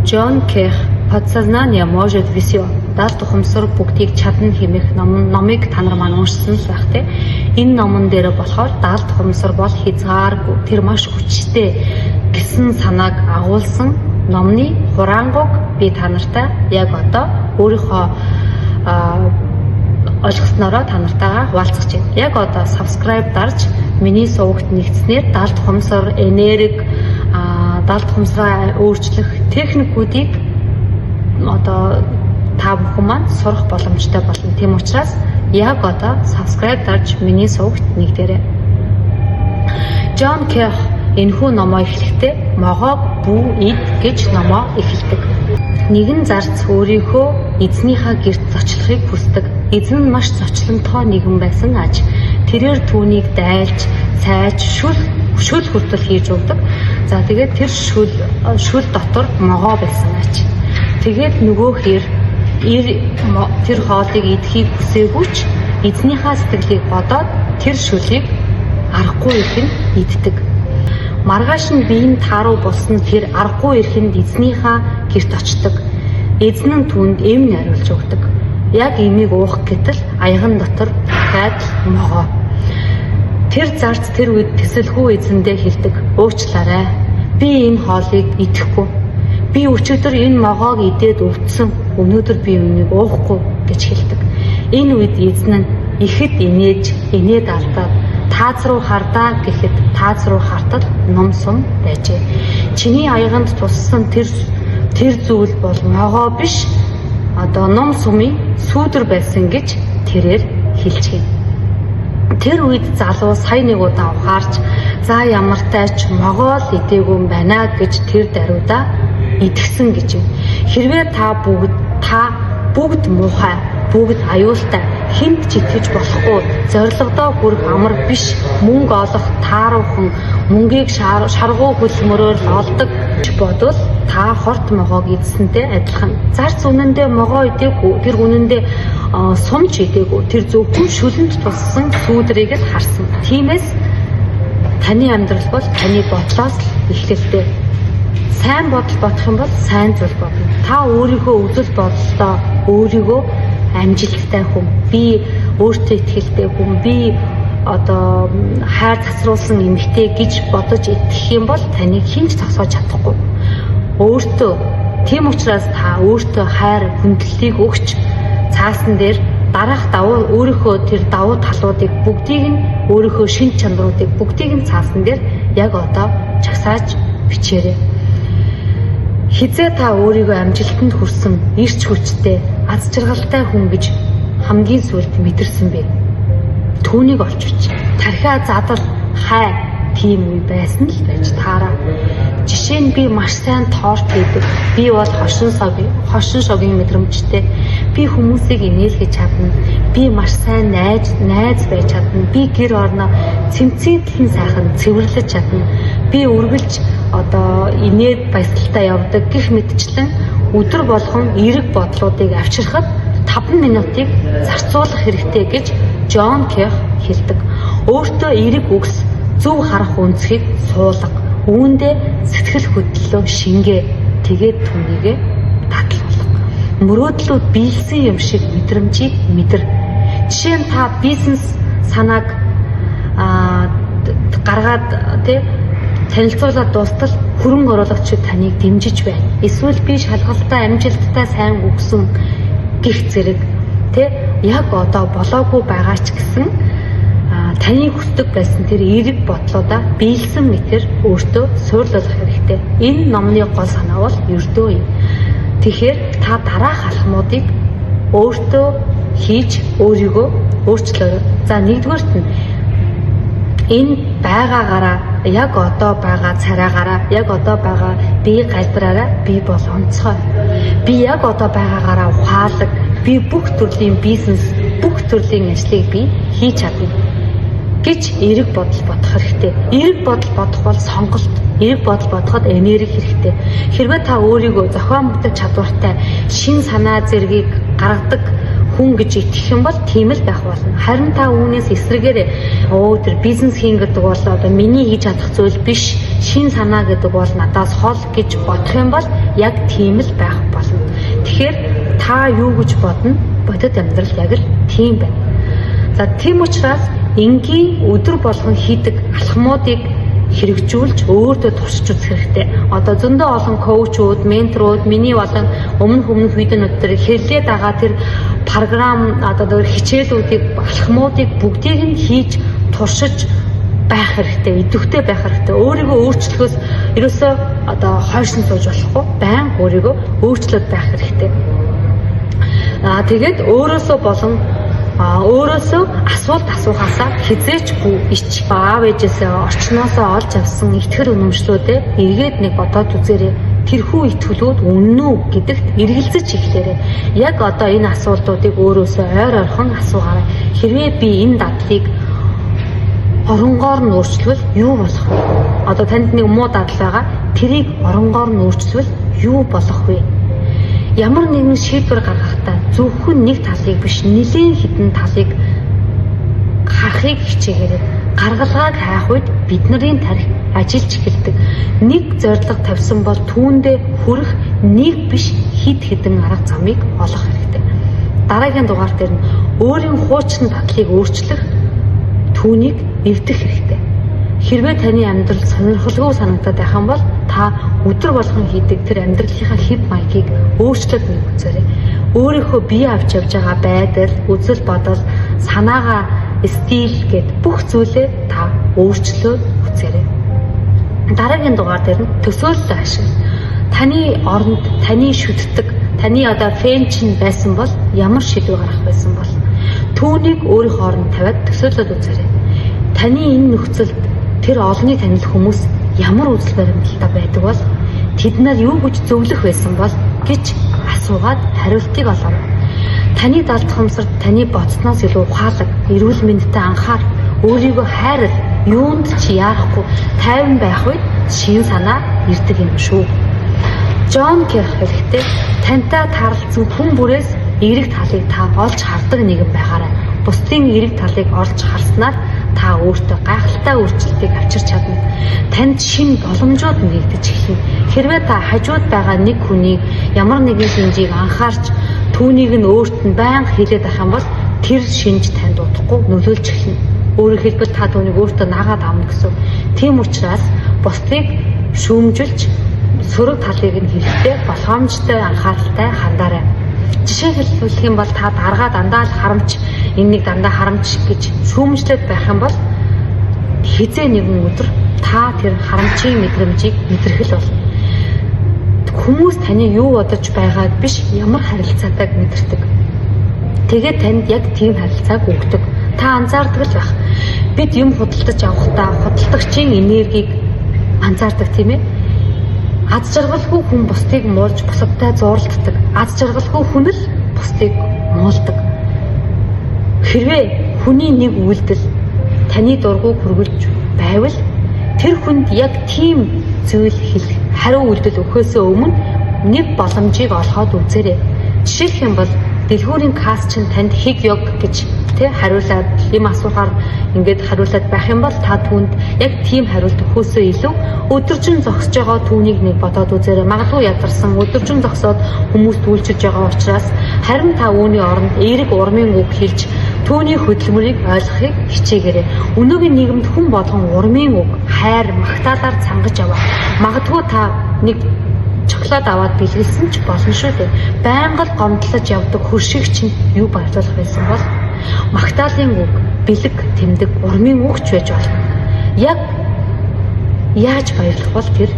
Джон Кех «Подсознание может все» даалт ухамсар бүгдийг чадна хэмээх номыг та нар маань уншсан л байх те. Энэ номон дээр болохоор даалт ухамсар бол хязгааргүй тэр маш хүчтэй гэсэн санааг агуулсан номны хураангуйг би та нартай яг одоо өөрийнхөө ойлгоснороо та нартайгаа хуваалцах чинь. Яг одоо subscribe дарж миний сувагт нэгдснээр даалт ухамсар, энерги, даалт ухамсараа өөрчлөх техникүүдийг одоо та бүхэн маань сурах боломжтой болно. Тийм учраас яг одоо subscribe дарж миний сувагт нэгдээрэй. Джон Кех энэхүү номоо эхлэхдээ могоог бүү ид гэж номоо эхэлдэг. Нэгэн зарц өөрийнхөө эзнийхээ гэрт зочлохыг хүсдэг. Эзэн нь маш зочлонтой нэгэн байсан аж. Тэрээр түүнийг дайлж, цайж, шүл хүртэл хийж өгдөг. За тэгээд тэр шүл дотор могоо байсан аж. Тэгээд нөгөө хэр тэр хоолыг идэхийг хүсээгүйч эзнийхээ сэтгэлийг бодоод тэр шүлийг аргагүй ихэн иддэг. Маргааш нь биеийн тааруу болсон тэр аргагүй ихэнд эзнийхээ гэрт очдог. Эзэн нь түүнд эм нариулж өгдөг. Яг имийг уух гэтэл аяган дотор байдал могоо. Тэр зарц тэр үед тэсэлгүй эзэндээ хэлдэг. Уучлаарай. Би энэ хоолыг идэхгүй. Би өчигдөр энэ могоог идээд өвдсөн. Өнөөдөр би үүнийг уухгүй гэж хэлдэг. Энэ үед эзэн нь ихэд инээд алдаад тааз руу хардаа гэхэд тааз руу хартал ном сум байжээ. Чиний аяганд туссан тэр зүйл бол могоо биш. Одоо ном сумын сүүдэр байсан гэж тэрээр хэлчихэв. Тэр үед залуу сая нэг удаа ухаарч за ямартай ч могоо л идээгүй юм байна гэж тэр даруйдаа идгсэн гэж. Хэрвээ та бүгд муухай, бүгд аюултай, хинт ч итгэж болохгүй, зорилгодоо хүрэх амар биш, мөнгө олох тааруухан, мөнгийг шаргуу хөлмөрөөр олдог гэж бодвол та хорт могоог идсэнтэй адилхан. Зарц үнэндээ могоо идээгүй, тэр үнэндээ сумч идээгүй, тэр зөвхөн шүлэнд туссан сүүдрийг л харсан. Тиймээс таны амьдрал бол таны бодлоос л эхлэлтэй. Сайн бодол бодох юм бол сайн зүйл бодно. Та өөрийнхөө үзэл бодлоо өөрийгөө амжилттай хүн, би өөртөө итгэлтэй хүн, би одоо хайр засруулсан эмэгтэй гэж бодож итгэх юм бол таныг хинч зогсоож чадахгүй. Өөртөө тийм учраас та өөртөө хайр хүндлэлийг өгч цаасан дээр дараах өөрийнхөө тэр давуу талуудыг бүгдийг нь өөрийнхөө шин чанаруудыг бүгдийг нь цаасан дээр яг одоо чагсааж бичээрэй. Хизээ та өөрийгөө амжилтанд хүрсэн эрч хүчтэй, аз жаргалтай хүн гэж хамгийн сүүлд мэдэрсэн бэ. Түүнийг олж бич. Тархиа задал хай тийм үе байсан л байж таараа. Жишээ нь би маш сайн торт хийдэг. Би бол хошин шогийн мэдрэмжтэй. Би хүмүүсийг инээлгэж чадна. Би маш сайн найз байж чадна. Би гэр орноо цэмцээдлэн сайхан цэвэрлэж чадна. Би үргэлж одоо инээд баясгалтай явдаг гэх мэтчлэн өдөр болгон эерэг бодлуудыг авчирхад 5 минутыг зарцуулах хэрэгтэй гэж Джон Кех хэлдэг. Өөртөө эерэг үгс, зөв харах үнцгийг суулга. Үүндээ сэтгэл хөдлөлөө шингээ. Тэгээд түүнийгээ татлуулга. Мөрөөдлүүд биелсэн юм шиг мэдрэмжийг мэдэр. Жишээ нь та бизнес санааг гаргаад танилцуулаад дуустал хөрөнгө оруулагчид таныг дэмжиж байна. Эсвэл би шалгалтай, амжилттай сайн өгсөн гих зэрэг яг одоо болоогүй байгаа ч гэсэн таны хүсдэг байсан тэр эерэг бодлоодаа биелсэн мэтэр өөртөө суйрлуулах хэрэгтэй. Энэ номны гол санаа бол ердөө юм. Тэгэхээр та дараах алхмуудыг өөртөө хийж өөрийгөө өөрчлөөрэй. За нэгдүгээрт нь энэ байгаагаараа яг одоо байгаа цараагаараа, яг одоо байгаа бие галбираараа би бол онцгой. Би яг одоо байгаагаараа ухаалаг. Би бүх төрлийн бизнес, бүх төрлийн ажлыг би хийж чадна гэж эерэг бодол бодох хэрэгтэй. Эерэг бодол бодох бол сонголт. Эерэг бодол бодоход энерги хэрэгтэй. Хэрвээ та өөрийгөө зохион бүтэх чадвартай, шин санаа зэргийг гаргадаг хүн гэж итгэх юм бол тийм л байх болно. Харин та үүнээс эсрэгээр тэр бизнес хийн гэдэг бол одоо миний хийж чадах зүйл биш, шин санаа гэдэг бол надаас хол гэж бодох юм бол яг тийм л байх болно. Тэгэхээр та юу гэж бодно? Бодит амьдрал яг л тийм байна. За тийм учраас энгийн өдөр болгон хийдэг алхмуудыг хэрэгжүүлж өөртөө туршиж үзэх хэрэгтэй. Одоо зөндөө олон коучууд, менторууд, миний болон өмнөх видеонууд дээр хэллээд байгаа тэр програм одоо хичээлүүдийг, алхмуудыг бүгдийг нь хийж туршиж байх хэрэгтэй, идэвхтэй байх хэрэгтэй. Өөрийгөө өөрчлөхөөс ерөөсөө одоо хойшин сууж болохгүй, байнга өөрийгөө өөрчлөд байх хэрэгтэй. Тэгээд өөрөөсөө болон өөрөөсөө асуулт асуухаасаа хизээчгүй ич аав ээжээсээ орчноосоо олж авсан итгэр үнэмшлүүдээ эргээд нэг бодоод үзээрэй. Тэрхүү итгэлүүд үнэн үү гэдэгт эргэлзэж эхлээрэй. Яг одоо энэ асуултуудыг өөрөөсөө ойр орхон асуугаарай. Хэрвээ би энэ дадлыг оронгоор нь өөрчлөвөл юу болох вэ? Одоо танд нэг муу дадал байгаа. Тэрийг оронгоор нь өөрчлөвөл юу болох вэ? Ямар нэгэн шийдвэр гаргахдаа зөвхөн нэг талыг биш, нэлийн хідэн талыг харахыг хичээгээрэй. Гаргалгааг хайх үед бидний тарих ажиллаж эхэлдэг. Нэг зорилго тавьсан бол түүндээ хүрэх нэг биш хэд хэдэн арга замыг олох хэрэгтэй. Дараагийн дугаар дээр нь өөрийн хуучин дадлыг өөрчлөх, түүнийг эвдэх хэрэгтэй. Хэрвээ таны амьдрал сонирхолгүй санагдаад байх юм бол та өдөр болгон хийдэг тэр амьдралынхаа хэв маягийг өөрчлөж нэг үзээрэй. Өөрийнхөө бие авч явж байгаа байдал, үзэл бодол, санаагаа, стил гэд бүх зүйлээ та өөрчлөөд үзээрэй. Дараагийн дугаар дээр нь төсөөлөл ашиг. Таны оронд таны шүтдэг, таны одоо фэн чинь байсан бол ямар шийдвэр гаргах байсан бол түүнийг өөрийнхөө оронд тавиад төсөөлөд үзээрэй. Таны энэ нөхцөлд тэр олонний танил хүмүүс ямар үзэл баримталтай байдаг бол тэд нар юу гэж зөвлөх байсан бол гэж асуугаад хариултыг олооно. Таны далдхамсарт таны бодсноос илүү ухаалаг, эрүүл мэндэд анхаар, өөрийгөө хайрал, юунд ч яарахгүй тайван байх үед шин санаа ирдэг юм шүү. Джон Керх хэлэхдээ тантай таарлцсан хүн бүрээс эерэг талыг та олж хардаг нэгэн байгаарай. Бусдын эерэг талыг олж харснаар та өөртөө гайхалтай өөрчлөлтийг авчирч чадна. Танд шинэ боломжууд нэгдэж эхэлнэ. Хэрвээ та хажууд байгаа нэг хүний ямар нэгэн шинжийг анхаарч түүнийг нь өөрт нь байнга хэлээд байх юм бол тэр шинж танд удахгүй нөлөөлж эхэлнэ. Өөрөөр хэлбэл та түүнийг өөртөө нагаад авна гэсэн. Тийм учраас бусдыг шүүмжилж сөрөг талыг нь хэлэхдээ болгоомжтой анхааралтай хандаарай. Жишээ хэлбэл юм бол та даргаа дандаа л харамч, энэ нэг дандаа харамч гэж шүүмжлээд байх юм бол хизээ нэгэн өдөр та тэр харамчийн мэдрэмжийг мэдэрхэл болно. Хүмүүс таны юу бодож байгааг биш, ямар харилцаатайг мэдэрдэг. Тэгээд танд яг тийм харилцааг өгдөг. Та анзаардаг л байх. Бид юм худалдаж авахдаа худалдагчийн энергийг анзаардаг тийм ээ. Аз жаргалгүй хүн бусдыг муулж бусадтай зууралддаг. Аз жаргалгүй хүн л бусдыг муулдаг. Хэрвээ хүний нэг үйлдэл таны дургуйг хүргэлж байвал тэр хүнд яг тийм зүйл хэлэх, хариу үйлдэл өгөхөөсөө өмнө нэг боломжийг олгоод үзээрэй. Жишээлх юм бол дэлгүүрийн касс чинь танд хиг ёг гэж хариулаад юм асуухаар ингээд хариулаад байх юм бол та түүнд яг тийм хариулт өгөхөөсөө илүү өдөржин зогсож байгаа түүнийг нэг бодоод үзээрэй. Магадгүй ядарсан өдөржин зогсоод хүмүүст үйлчилж байгаа учраас харин та үүний оронд эерэг урмын үг хэлж түүний хөдөлмөрийг ойлгохыг хичээгээрэй. Өнөөгийн нийгэмд хүн болгон урмын үг, хайр, магтаалаар цангаж аваа. Магадгүй та нэг чоколад аваад бэлгэлсэн ч болно шүү дээ. Байнга л гомдлож явдаг хөршиг чинь юу баярлуулах байсан бол магтаалын үг, бэлэг, тэмдэг, урмын үгч байж болно. Яг яаж баярлах бол тэр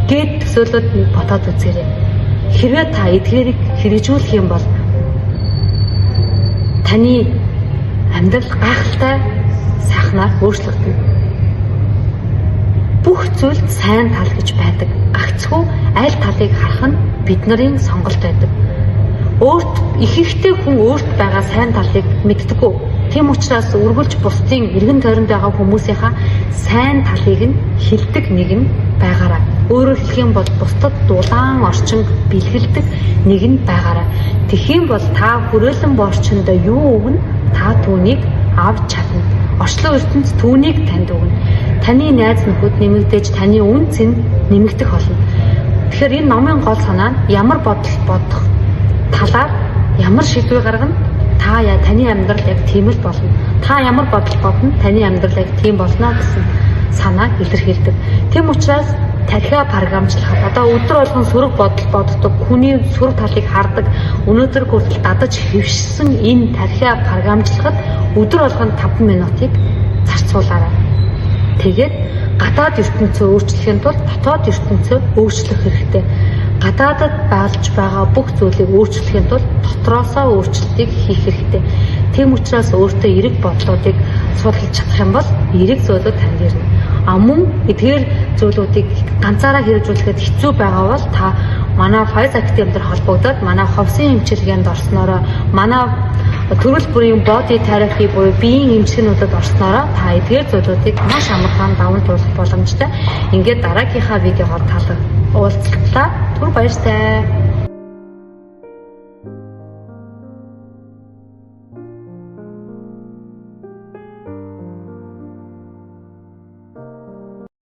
гээд төсөөлөд бодоод үзээрэй. Хэрвээ та эдгээрийг хэрэгжүүлэх юм бол таны амьдрал гайхалтай сайхнаар өөрчлөгдөнө. Бүх зүйлд сайн тал гэж байдаг. Гагцхүү аль талыг харах нь бидний сонголт байдаг. Өөрт ихэнхдээ хүн өөрт байгаа сайн талыг мэддэггүй. Тийм учраас үргэлж бусдын эргэн тойронд байгаа хүмүүсийнхаа сайн талыг нь хилдэг нэг нь байгаарай. Өөрөөр хэлэх юм бол бусдад дулаан орчин бэлгэлдэг нэг нь байгаарай. Тэхийн бол та хүрээлэн борчондоо юу өгнө? Та түүнийг авч чадна. Орчлон ертөнц түүнийг танд өгнө. Таны найз нөхөд нэмэгдэж таны үнц нь нэмэгдэх болно. Тэгэхээр энэ номын гол санаа нь ямар бодол бодох талаар ямар шийдвэр гаргана? Таны амьдрал яг тийм л болно. Та ямар бодол бодно? Таны амьдрал яг тийм болно гэсэн санааг илэрхийлдэг. Тэм учраас тархиа програмчлахад одоо өдөр болгон сөрөг бодол боддог, хүний сөрөг талыг хардаг, өнөөдөр хүртэл дадаж хэвшсэн энэ тархиа програмчлахад өдөр болгон 5 минутыг зарцуулаарай. Тэгээд гадаад ертөнцөө өөрчлөхийн тулд дотоод ертөнцөө өөрчлөх хэрэгтэй. Гадаадад болж байгаа бүх зүйлийг өөрчлөхийн тулд дотроосоо өөрчлөлтийг хийх хэрэгтэй. Тэм учраас өөртөө эерэг бодлуудыг судалж чадах юм бол эерэг зүйлүүд танд ирнэ. Мөн эдгээр зүйлүүдийг ганцаараа хэрэгжүүлэхэд хэцүү байгаа бол та манай Pfizer Academy-ээр холбогдоод манай ховсын эмчилгээнд орсноороо манай төрөл бүрийн body therapy буюу биеийн эмчилгээнүүдэд орсноороо та эдгээр зүйлүүдийг маш амархан даван туулах боломжтой. Ингээд дараагийнхаа видеогоор уулзлаа. Түр баяртай.